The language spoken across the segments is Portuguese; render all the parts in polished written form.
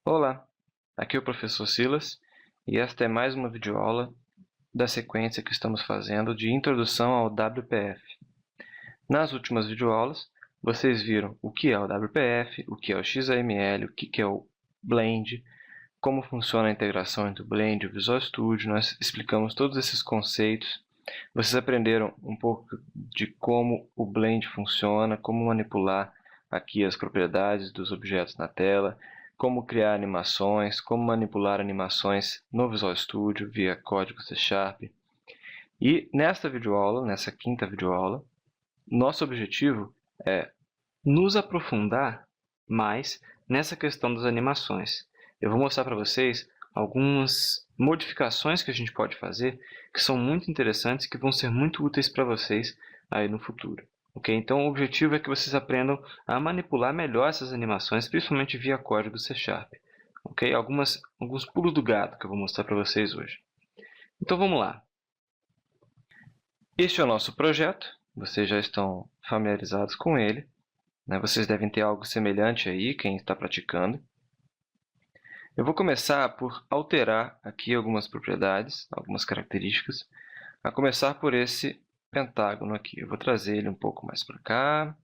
Olá, aqui é o professor Silas e esta é mais uma videoaula da sequência que estamos fazendo de Introdução ao WPF. Nas últimas videoaulas, vocês viram o que é o WPF, o que é o XAML, o que é o Blend, como funciona a integração entre o Blend e o Visual Studio. Nós explicamos todos esses conceitos. Vocês aprenderam um pouco de como o Blend funciona, como manipular aqui as propriedades dos objetos na tela, como criar animações, como manipular animações no Visual Studio via código C#. E nesta videoaula, nessa quinta videoaula, nosso objetivo é nos aprofundar mais nessa questão das animações. Eu vou mostrar para vocês algumas modificações que a gente pode fazer que são muito interessantes e que vão ser muito úteis para vocês aí no futuro. Okay? Então, o objetivo é que vocês aprendam a manipular melhor essas animações, principalmente via código C#. Okay? Alguns pulos do gato que eu vou mostrar para vocês hoje. Então, vamos lá. Este é o nosso projeto. Vocês já estão familiarizados com ele. Vocês devem ter algo semelhante aí, quem está praticando. Eu vou começar por alterar aqui algumas propriedades, algumas características, a começar por esse pentágono aqui. Eu vou trazer ele um pouco mais para cá,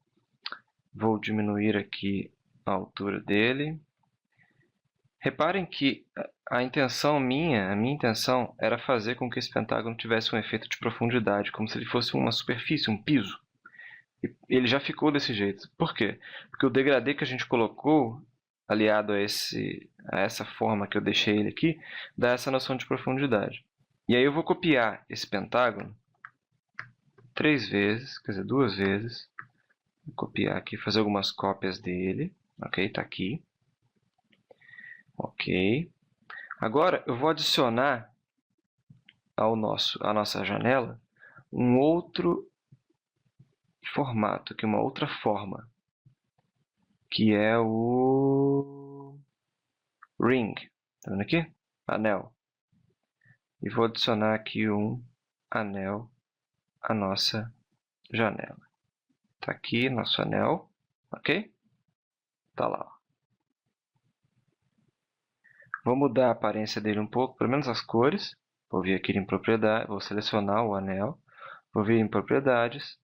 vou diminuir aqui a altura dele. Reparem que a minha intenção era fazer com que esse pentágono tivesse um efeito de profundidade, como se ele fosse uma superfície, um piso. E ele já ficou desse jeito. Por quê? Porque o degradê que a gente colocou, aliado a essa forma que eu deixei ele aqui, dá essa noção de profundidade. E aí eu vou copiar esse pentágono 3 vezes, quer dizer, 2 vezes. Vou copiar aqui, fazer algumas cópias dele. Ok, está aqui. Ok. Agora eu vou adicionar à nossa janela um outro formato, aqui, uma outra forma, que é o ring. Está vendo aqui? Anel. E vou adicionar aqui um anel à nossa janela. Está aqui nosso anel, ok? Está lá. Vou mudar a aparência dele um pouco, pelo menos as cores. Vou vir aqui em propriedades, vou selecionar o anel, vou vir em propriedades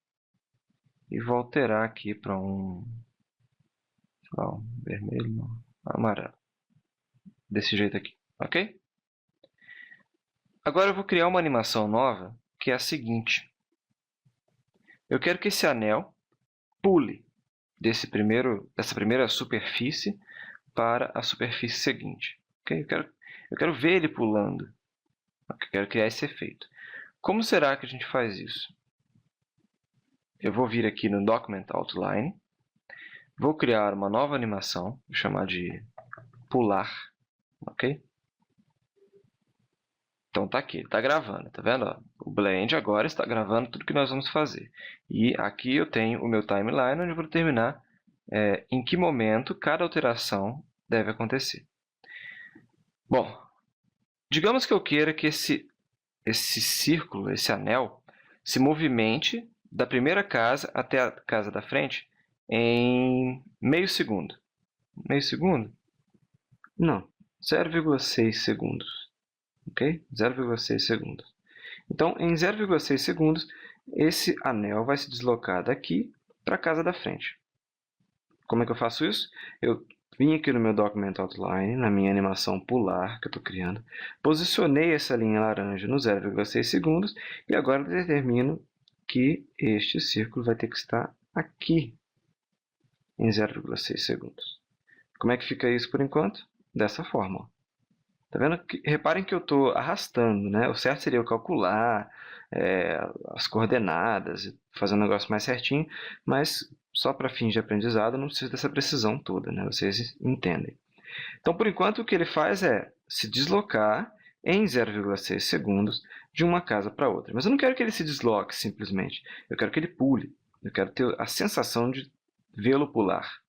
e vou alterar aqui para um vermelho, não, amarelo. Desse jeito aqui, ok? Agora eu vou criar uma animação nova, que é a seguinte. Eu quero que esse anel pule dessa primeira superfície para a superfície seguinte. Okay? Eu quero ver ele pulando. Eu quero criar esse efeito. Como será que a gente faz isso? Eu vou vir aqui no Document Outline, vou criar uma nova animação, vou chamar de pular. Ok? Então, está aqui, está gravando, tá vendo? O Blend agora está gravando tudo que nós vamos fazer. E aqui eu tenho o meu timeline, onde eu vou determinar em que momento cada alteração deve acontecer. Bom, digamos que eu queira que esse círculo, esse anel, se movimente da primeira casa até a casa da frente em meio segundo. Meio segundo? Não, 0,6 segundos. Ok? 0,6 segundos. Então, em 0,6 segundos, esse anel vai se deslocar daqui para a casa da frente. Como é que eu faço isso? Eu vim aqui no meu Document Outline, na minha animação pular que eu estou criando, posicionei essa linha laranja no 0,6 segundos e agora determino que este círculo vai ter que estar aqui em 0,6 segundos. Como é que fica isso por enquanto? Dessa forma. Tá vendo? Reparem que eu estou arrastando, né? O certo seria eu calcular as coordenadas, fazer um negócio mais certinho, mas só para fins de aprendizado não precisa dessa precisão toda, né? Vocês entendem. Então, por enquanto, o que ele faz é se deslocar em 0,6 segundos de uma casa para outra. Mas eu não quero que ele se desloque simplesmente, eu quero que ele pule. Eu quero ter a sensação de vê-lo pular.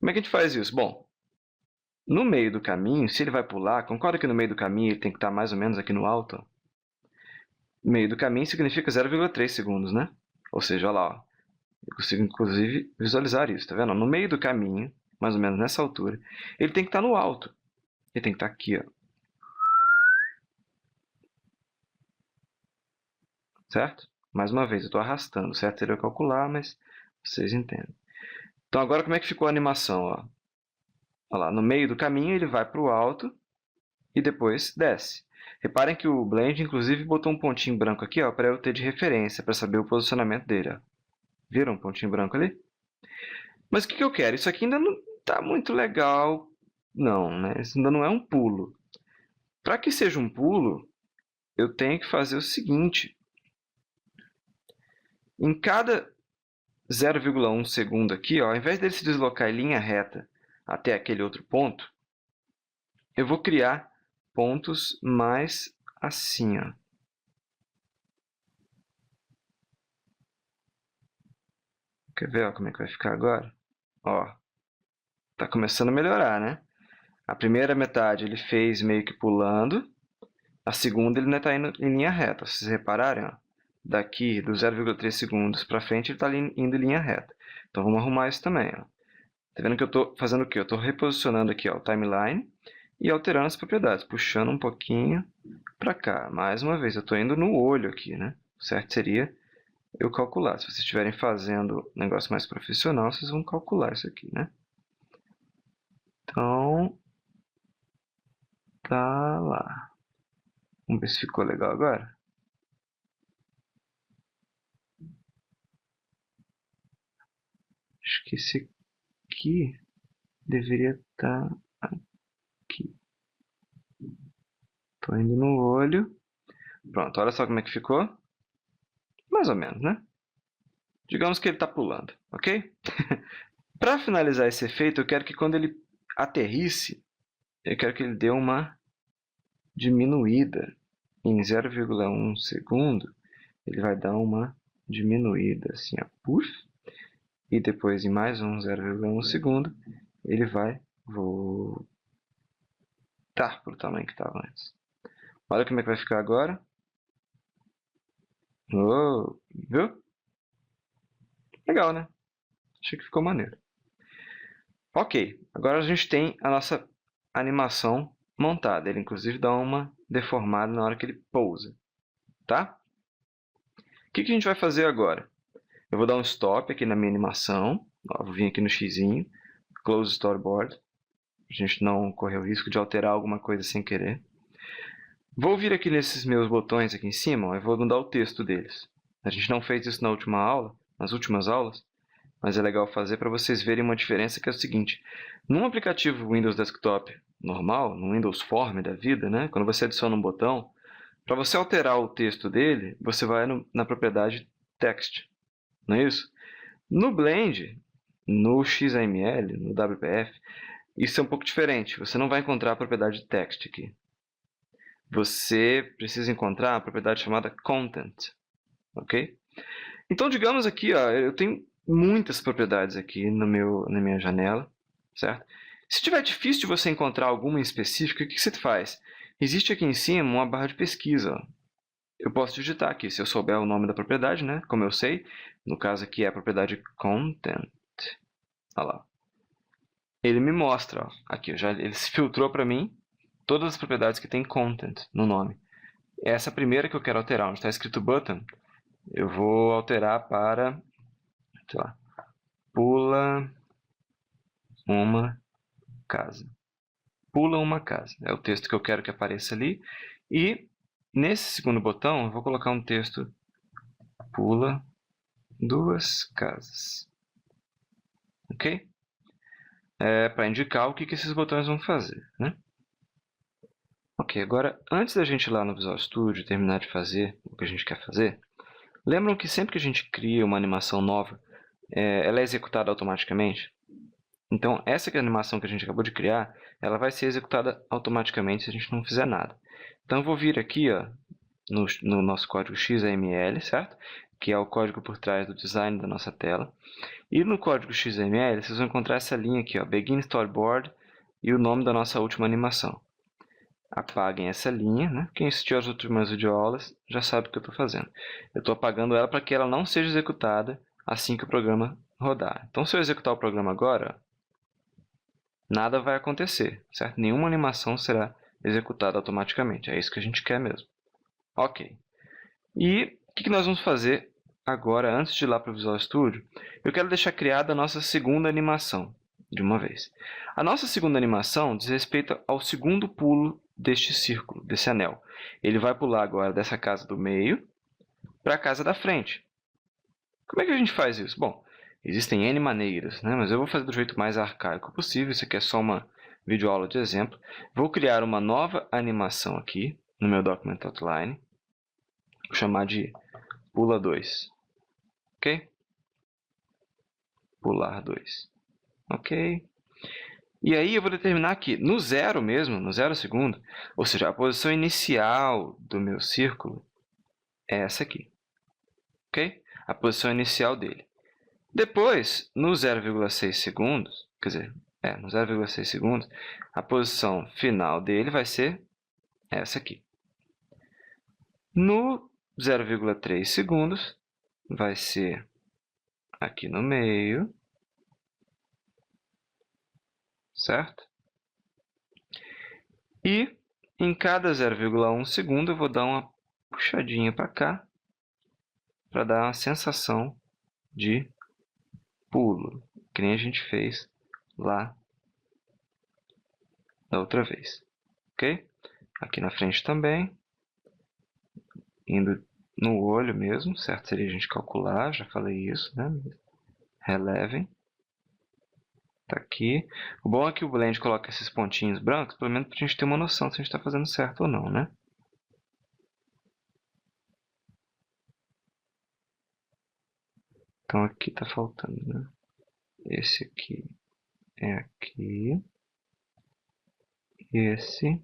Como é que a gente faz isso? Bom, no meio do caminho, se ele vai pular, concorda que no meio do caminho ele tem que estar mais ou menos aqui no alto? No meio do caminho significa 0,3 segundos, né? Ou seja, olha lá, ó, eu consigo inclusive visualizar isso, tá vendo? No meio do caminho, mais ou menos nessa altura, ele tem que estar no alto. Ele tem que estar aqui, ó. Certo? Mais uma vez, eu estou arrastando. Certo seria eu calcular, mas vocês entendem. Então, agora como é que ficou a animação? Ó? Olha lá, no meio do caminho ele vai para o alto e depois desce. Reparem que o Blend, inclusive, botou um pontinho branco aqui para eu ter de referência, para saber o posicionamento dele. Ó. Viram um pontinho branco ali? Mas o que eu quero? Isso aqui ainda não está muito legal. Não, né? Isso ainda não é um pulo. Para que seja um pulo, eu tenho que fazer o seguinte. Em cada 0,1 segundo aqui, ó, ao invés dele se deslocar em linha reta até aquele outro ponto, eu vou criar pontos mais assim. Ó. Quer ver ó, como é que vai ficar agora? Ó, tá começando a melhorar, né? A primeira metade ele fez meio que pulando, a segunda ele ainda está indo em linha reta. Se vocês repararem, ó, daqui do 0,3 segundos para frente ele está indo em linha reta. Então vamos arrumar isso também. Ó. Tá vendo que eu estou fazendo o quê? Eu estou reposicionando aqui ó, o timeline e alterando as propriedades, puxando um pouquinho para cá. Mais uma vez, eu estou indo no olho aqui, né? O certo seria eu calcular. Se vocês estiverem fazendo um negócio mais profissional, vocês vão calcular isso aqui, né? Então, tá lá. Vamos ver se ficou legal agora. Acho que esse aqui deveria estar aqui. Estou indo no olho. Pronto, olha só como é que ficou. Mais ou menos, né? Digamos que ele está pulando, ok? Para finalizar esse efeito, eu quero que quando ele aterrisse, eu quero que ele dê uma diminuída. Em 0,1 segundo, ele vai dar uma diminuída, assim, ó, puff. E depois, em mais um 0,1 segundo, ele vai voltar para o tamanho que estava antes. Olha como é que vai ficar agora. Oh, viu? Legal, né? Achei que ficou maneiro. Ok, agora a gente tem a nossa animação montada. Ele, inclusive, dá uma deformada na hora que ele pousa. Tá? O que a gente vai fazer agora? Eu vou dar um stop aqui na minha animação. Ó, vou vir aqui no xzinho, close storyboard. A gente não correr o risco de alterar alguma coisa sem querer. Vou vir aqui nesses meus botões aqui em cima, ó, eu vou mudar o texto deles. A gente não fez isso na última aula, nas últimas aulas, mas é legal fazer para vocês verem uma diferença que é o seguinte. Num aplicativo Windows Desktop normal, no Windows Form da vida, né, quando você adiciona um botão, para você alterar o texto dele, você vai na propriedade Text, não é isso? No Blend, no XML, no WPF, isso é um pouco diferente. Você não vai encontrar a propriedade Text aqui. Você precisa encontrar a propriedade chamada Content, ok? Então, digamos aqui, ó, eu tenho muitas propriedades aqui na minha janela, certo? Se tiver difícil de você encontrar alguma em específico, o que você faz? Existe aqui em cima uma barra de pesquisa. Ó. Eu posso digitar aqui, se eu souber o nome da propriedade, né? Como eu sei, no caso aqui é a propriedade Content. Olha lá. Ele me mostra, ó, aqui, ele se filtrou para mim todas as propriedades que tem Content no nome. Essa primeira que eu quero alterar, onde está escrito Button, eu vou alterar para, sei lá, pula uma casa. Pula uma casa. É o texto que eu quero que apareça ali. E nesse segundo botão, eu vou colocar um texto pula duas casas. Ok? Para indicar o que esses botões vão fazer. Né? Ok, agora, antes da gente ir lá no Visual Studio terminar de fazer o que a gente quer fazer, lembram que sempre que a gente cria uma animação nova, ela é executada automaticamente? Então, essa animação que a gente acabou de criar, ela vai ser executada automaticamente se a gente não fizer nada. Então, eu vou vir aqui ó, no nosso código XML, certo? Que é o código por trás do design da nossa tela. E no código XML, vocês vão encontrar essa linha aqui, ó, Begin Storyboard, e o nome da nossa última animação. Apaguem essa linha, né? Quem assistiu às últimas videoaulas já sabe o que eu estou fazendo. Eu estou apagando ela para que ela não seja executada assim que o programa rodar. Então, se eu executar o programa agora, nada vai acontecer, certo? Nenhuma animação será executada automaticamente. É isso que a gente quer mesmo. Ok. E o que nós vamos fazer agora, antes de ir lá para o Visual Studio? Eu quero deixar criada a nossa segunda animação, de uma vez. A nossa segunda animação diz respeito ao segundo pulo deste círculo, desse anel. Ele vai pular agora dessa casa do meio para a casa da frente. Como é que a gente faz isso? Bom, existem N maneiras, né? Mas eu vou fazer do jeito mais arcaico possível. Isso aqui é só uma videoaula de exemplo. Vou criar uma nova animação aqui no meu Document Outline. Vou chamar de Pula 2. Ok? Pular 2. Ok? E aí eu vou determinar aqui, no 0 mesmo, no 0 segundo, ou seja, a posição inicial do meu círculo é essa aqui. Ok? A posição inicial dele. Depois, no 0,6 segundos, quer dizer, no 0,6 segundos, a posição final dele vai ser essa aqui. No 0,3 segundos, vai ser aqui no meio, certo? E em cada 0,1 segundo eu vou dar uma puxadinha para cá, para dar uma sensação de pulo, que nem a gente fez lá da outra vez. Ok? Aqui na frente também, indo no olho mesmo, certo? Seria a gente calcular, já falei isso, né? Relevem. Tá aqui. O bom é que o Blend coloca esses pontinhos brancos, pelo menos para a gente ter uma noção se a gente está fazendo certo ou não, né? Então aqui está faltando, né? Esse aqui é aqui. Esse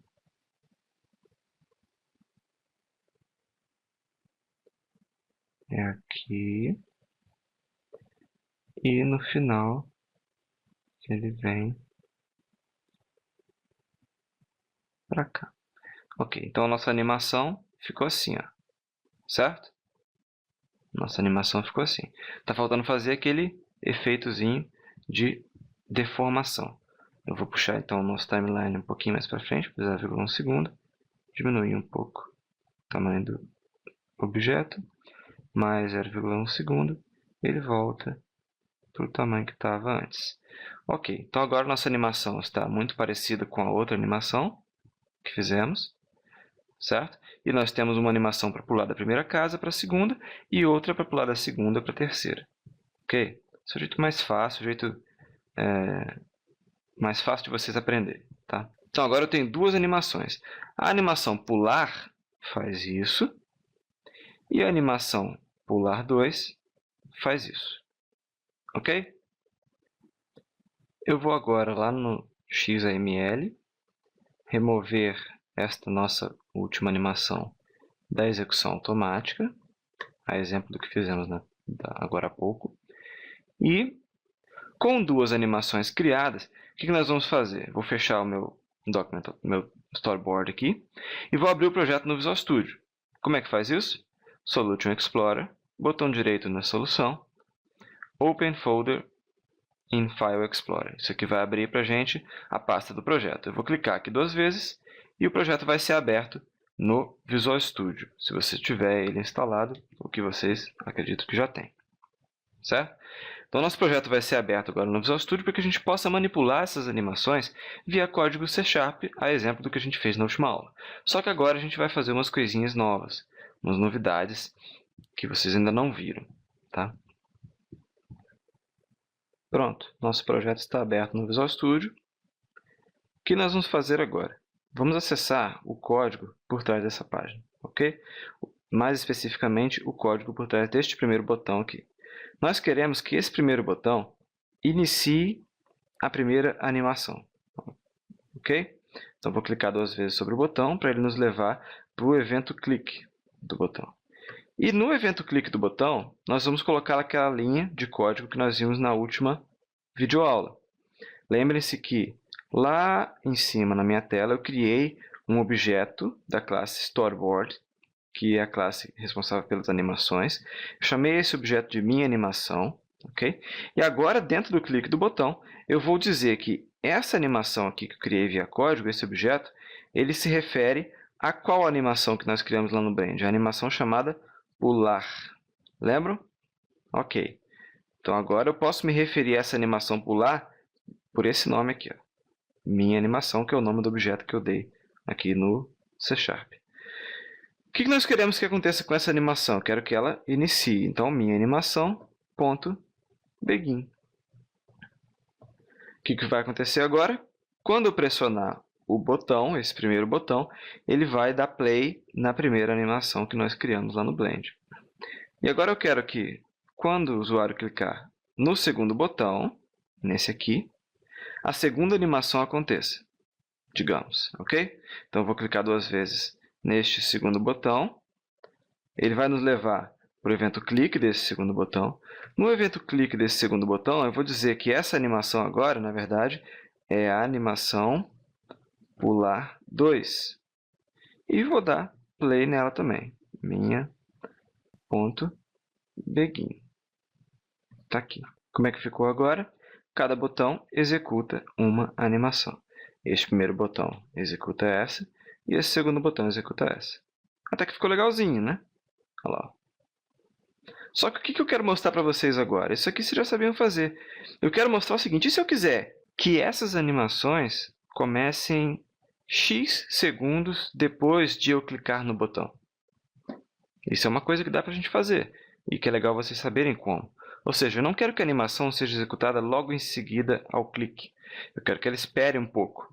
é aqui. E no final ele vem para cá. Ok, então a nossa animação ficou assim, ó, certo? Nossa animação ficou assim. Tá faltando fazer aquele efeitozinho de deformação. Eu vou puxar então o nosso timeline um pouquinho mais para frente, por 0,1 segundo. Diminuir um pouco o tamanho do objeto. Mais 0,1 segundo. Ele volta para o tamanho que estava antes. Ok, então agora nossa animação está muito parecida com a outra animação que fizemos, certo? E nós temos uma animação para pular da primeira casa para a segunda e outra para pular da segunda para a terceira. Ok? Esse é o jeito mais fácil, o jeito mais fácil de vocês aprenderem, tá? Então agora eu tenho duas animações. A animação pular faz isso e a animação pular 2 faz isso. Ok? Eu vou agora lá no XAML, remover esta nossa última animação da execução automática, a exemplo do que fizemos agora há pouco. E, com duas animações criadas, o que nós vamos fazer? Vou fechar o meu storyboard aqui e vou abrir o projeto no Visual Studio. Como é que faz isso? Solution Explorer, botão direito na solução, Open Folder in File Explorer. Isso aqui vai abrir para a gente a pasta do projeto. Eu vou clicar aqui 2 vezes e o projeto vai ser aberto no Visual Studio, se você tiver ele instalado, o que vocês acreditam que já tem. Certo? Então, nosso projeto vai ser aberto agora no Visual Studio para que a gente possa manipular essas animações via código C#, a exemplo do que a gente fez na última aula. Só que agora a gente vai fazer umas coisinhas novas, umas novidades que vocês ainda não viram. Tá? Pronto, nosso projeto está aberto no Visual Studio. O que nós vamos fazer agora? Vamos acessar o código por trás dessa página, ok? Mais especificamente, o código por trás deste primeiro botão aqui. Nós queremos que esse primeiro botão inicie a primeira animação, ok? Então, vou clicar 2 vezes sobre o botão para ele nos levar para o evento clique do botão. E no evento clique do botão, nós vamos colocar aquela linha de código que nós vimos na última videoaula. Lembrem-se que lá em cima na minha tela eu criei um objeto da classe Storyboard, que é a classe responsável pelas animações. Eu chamei esse objeto de minha animação, ok? E agora, dentro do clique do botão, eu vou dizer que essa animação aqui que eu criei via código, esse objeto, ele se refere a qual animação que nós criamos lá no Blend? A animação chamada pular. Lembram? Ok. Então, agora eu posso me referir a essa animação pular por esse nome aqui, ó. Minha animação, que é o nome do objeto que eu dei aqui no C#. O que nós queremos que aconteça com essa animação? Eu quero que ela inicie. Então, minha animação.begin. O que vai acontecer agora? Quando eu pressionar o botão, esse primeiro botão, ele vai dar play na primeira animação que nós criamos lá no Blend. E agora eu quero que, quando o usuário clicar no segundo botão, nesse aqui, a segunda animação aconteça, digamos, ok? Então, eu vou clicar 2 vezes neste segundo botão. Ele vai nos levar para o evento clique desse segundo botão. No evento clique desse segundo botão, eu vou dizer que essa animação agora, na verdade, é a animação pular 2. E vou dar play nela também. Minha.begin. Está aqui. Como é que ficou agora? Cada botão executa uma animação. Este primeiro botão executa essa, e esse segundo botão executa essa. Até que ficou legalzinho, né? Olha lá. Só que o que eu quero mostrar para vocês agora? Isso aqui vocês já sabiam fazer. Eu quero mostrar o seguinte: e se eu quiser que essas animações comecem X segundos depois de eu clicar no botão? Isso é uma coisa que dá para a gente fazer, e que é legal vocês saberem como. Ou seja, eu não quero que a animação seja executada logo em seguida ao clique. Eu quero que ela espere um pouco.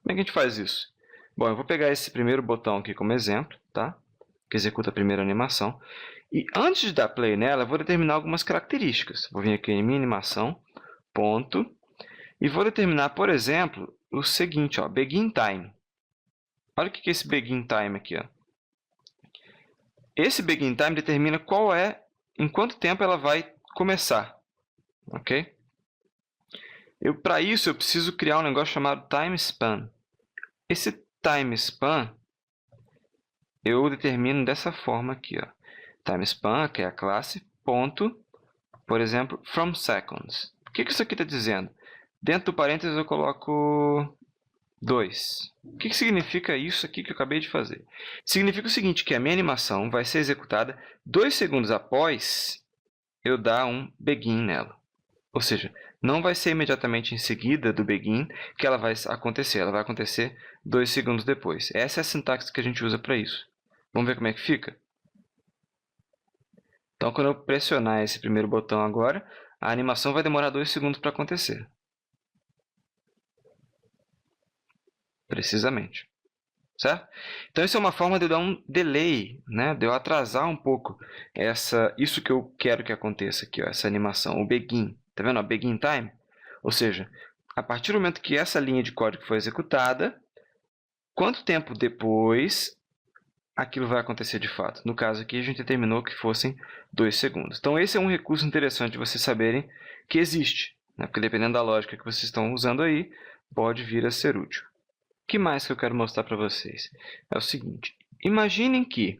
Como é que a gente faz isso? Bom, eu vou pegar esse primeiro botão aqui como exemplo, tá? Que executa a primeira animação. E antes de dar play nela, eu vou determinar algumas características. Vou vir aqui em minha animação, ponto, e vou determinar, por exemplo, o seguinte, ó, begin time. Olha o que é esse begin time aqui, ó. Esse begin time determina em quanto tempo ela vai começar, ok? Para isso, eu preciso criar um negócio chamado timespan. Esse timespan eu determino dessa forma aqui, ó. Timespan, que é a classe, ponto, por exemplo, from seconds. O que isso aqui está dizendo? Dentro do parênteses eu coloco 2. O que significa isso aqui que eu acabei de fazer? Significa o seguinte, que a minha animação vai ser executada 2 segundos após eu dar um begin nela. Ou seja, não vai ser imediatamente em seguida do begin que ela vai acontecer. Ela vai acontecer 2 segundos depois. Essa é a sintaxe que a gente usa para isso. Vamos ver como é que fica? Então, quando eu pressionar esse primeiro botão agora, a animação vai demorar 2 segundos para acontecer. Precisamente. Certo? Então, isso é uma forma de eu dar um delay, né? De eu atrasar um pouco isso que eu quero que aconteça aqui, ó, essa animação, o begin. Tá vendo? Begin time. Ou seja, a partir do momento que essa linha de código foi executada, quanto tempo depois aquilo vai acontecer de fato? No caso aqui, a gente determinou que fossem 2 segundos. Então, esse é um recurso interessante de vocês saberem que existe, né? Porque dependendo da lógica que vocês estão usando aí, pode vir a ser útil. O que mais que eu quero mostrar para vocês? É o seguinte, imaginem que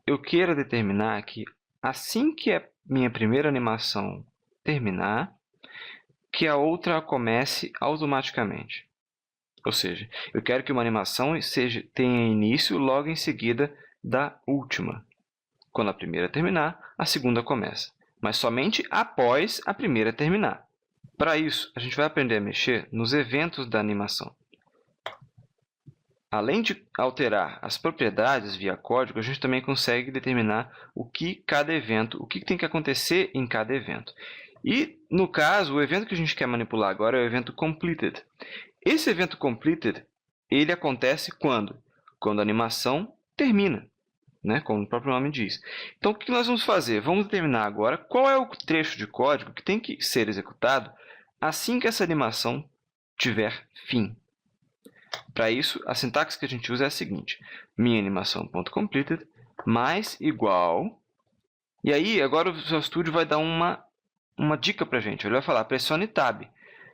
eu queira determinar que assim que a minha primeira animação terminar, que a outra comece automaticamente. Ou seja, eu quero que uma animação tenha início logo em seguida da última. Quando a primeira terminar, a segunda começa, mas somente após a primeira terminar. Para isso, a gente vai aprender a mexer nos eventos da animação. Além de alterar as propriedades via código, a gente também consegue determinar o que tem que acontecer em cada evento. E, no caso, o evento que a gente quer manipular agora é o evento completed. Esse evento completed, ele acontece quando? Quando a animação termina, né? Como o próprio nome diz. Então, o que nós vamos fazer? Vamos determinar agora qual é o trecho de código que tem que ser executado assim que essa animação tiver fim. Para isso, a sintaxe que a gente usa é a seguinte: minha animação.completed mais igual. E aí, agora o Visual Studio vai dar uma dica para a gente. Ele vai falar, pressione Tab.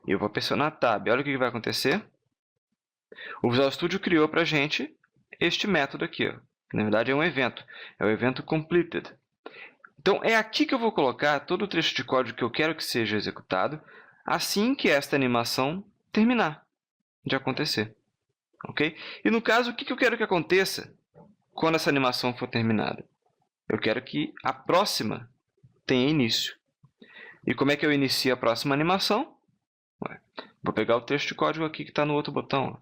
E eu vou pressionar Tab. Olha o que vai acontecer. O Visual Studio criou para a gente este método aqui, ó, que na verdade é um evento. É o evento completed. Então, é aqui que eu vou colocar todo o trecho de código que eu quero que seja executado assim que esta animação terminar de acontecer. Ok? E no caso, o que eu quero que aconteça quando essa animação for terminada? Eu quero que a próxima tenha início. E como é que eu inicio a próxima animação? Vou pegar o texto de código aqui que está no outro botão.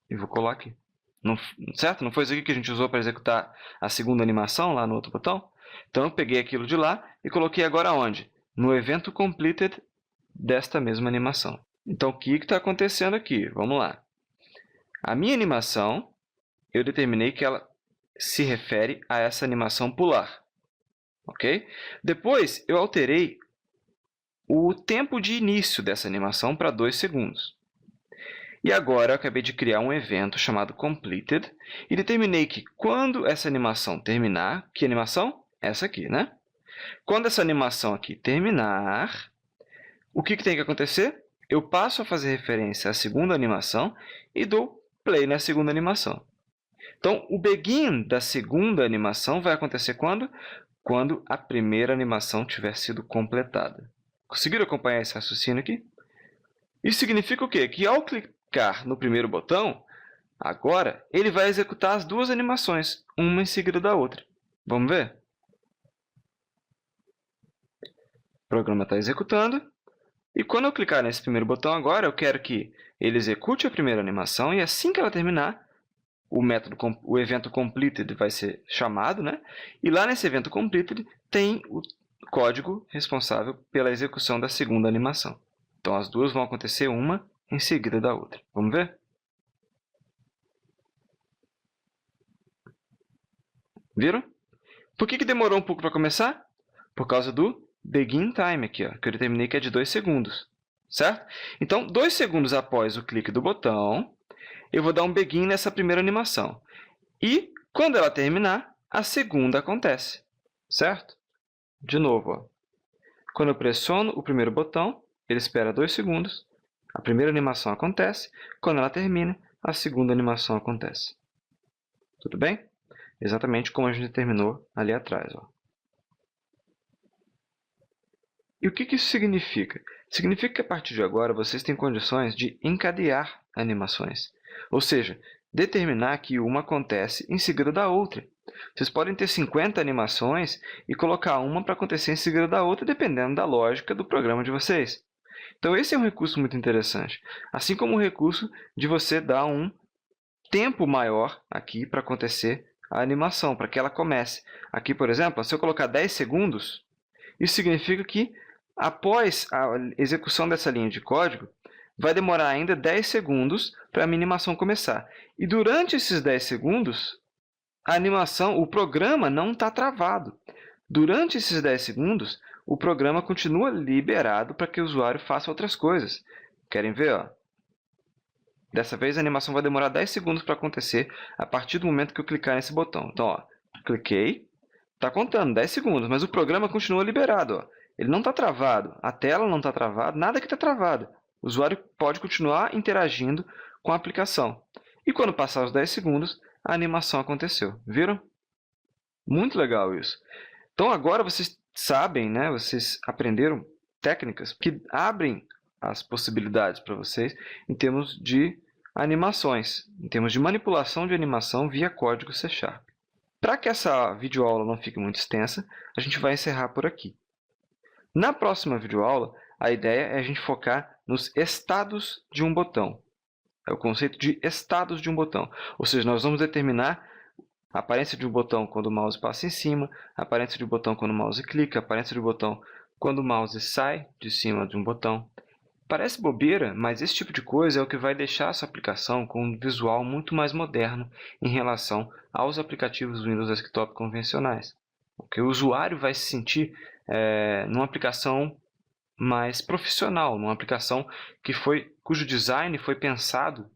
E vou colar aqui. Não, certo? Não foi isso aqui que a gente usou para executar a segunda animação lá no outro botão? Então, eu peguei aquilo de lá e coloquei agora onde? No evento completed desta mesma animação. Então, o que está acontecendo aqui? Vamos lá. A minha animação, eu determinei que ela se refere a essa animação pular. Ok? Depois, eu alterei o tempo de início dessa animação para 2 segundos. E agora, eu acabei de criar um evento chamado completed e determinei que quando essa animação terminar, que animação? Essa aqui, né? Quando essa animação aqui terminar, o que tem que acontecer? Eu passo a fazer referência à segunda animação e dou play na segunda animação. Então, o begin da segunda animação vai acontecer quando? Quando a primeira animação tiver sido completada. Conseguiram acompanhar esse raciocínio aqui? Isso significa o quê? Que ao clicar no primeiro botão, agora ele vai executar as duas animações, uma em seguida da outra. Vamos ver? O programa está executando. E quando eu clicar nesse primeiro botão agora, eu quero que ele execute a primeira animação e assim que ela terminar, o evento completed vai ser chamado, né? E lá nesse evento completed tem o código responsável pela execução da segunda animação. Então, as duas vão acontecer uma em seguida da outra. Vamos ver? Viram? Por que demorou um pouco para começar? Por causa do begin time aqui, ó, que eu determinei que é de 2 segundos. Certo? Então, 2 segundos após o clique do botão, eu vou dar um begin nessa primeira animação. E, quando ela terminar, a segunda acontece. Certo? De novo, ó. Quando eu pressiono o primeiro botão, ele espera 2 segundos, a primeira animação acontece, quando ela termina, a segunda animação acontece. Tudo bem? Exatamente como a gente terminou ali atrás. Ó. E o que isso significa? Significa que a partir de agora vocês têm condições de encadear animações. Ou seja, determinar que uma acontece em seguida da outra. Vocês podem ter 50 animações e colocar uma para acontecer em seguida da outra, dependendo da lógica do programa de vocês. Então, esse é um recurso muito interessante. Assim como o recurso de você dar um tempo maior aqui para acontecer a animação, para que ela comece. Aqui, por exemplo, se eu colocar 10 segundos, isso significa que após a execução dessa linha de código, vai demorar ainda 10 segundos para a minha animação começar. E durante esses 10 segundos, a animação, o programa não está travado. Durante esses 10 segundos, o programa continua liberado para que o usuário faça outras coisas. Querem ver? Ó? Dessa vez, a animação vai demorar 10 segundos para acontecer a partir do momento que eu clicar nesse botão. Então, ó, cliquei, está contando 10 segundos, mas o programa continua liberado. Ó. Ele não está travado, a tela não está travada, nada que está travado. O usuário pode continuar interagindo com a aplicação. E quando passar os 10 segundos, a animação aconteceu. Viram? Muito legal isso. Então, agora vocês sabem, né? Vocês aprenderam técnicas que abrem as possibilidades para vocês em termos de animações, em termos de manipulação de animação via código C#. Para que essa videoaula não fique muito extensa, a gente vai encerrar por aqui. Na próxima videoaula, a ideia é a gente focar nos estados de um botão. É o conceito de estados de um botão. Ou seja, nós vamos determinar a aparência de um botão quando o mouse passa em cima, a aparência de um botão quando o mouse clica, a aparência de um botão quando o mouse sai de cima de um botão. Parece bobeira, mas esse tipo de coisa é o que vai deixar a sua aplicação com um visual muito mais moderno em relação aos aplicativos Windows Desktop convencionais. Porque o usuário vai se sentir numa aplicação mais profissional, numa aplicação cujo design foi pensado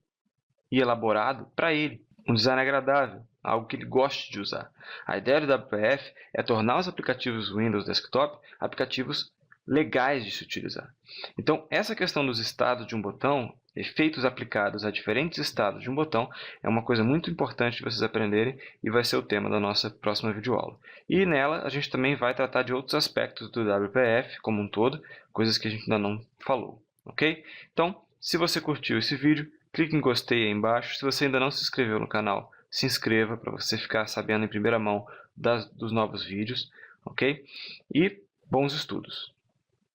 e elaborado para ele. Um design agradável, algo que ele goste de usar. A ideia do WPF é tornar os aplicativos Windows Desktop aplicativos legais de se utilizar. Então, essa questão dos estados de um botão, efeitos aplicados a diferentes estados de um botão, é uma coisa muito importante de vocês aprenderem e vai ser o tema da nossa próxima videoaula. E nela, a gente também vai tratar de outros aspectos do WPF como um todo, coisas que a gente ainda não falou. Ok? Então, Se você curtiu esse vídeo, clique em gostei aí embaixo. Se você ainda não se inscreveu no canal, se inscreva para você ficar sabendo em primeira mão dos novos vídeos, ok? E bons estudos!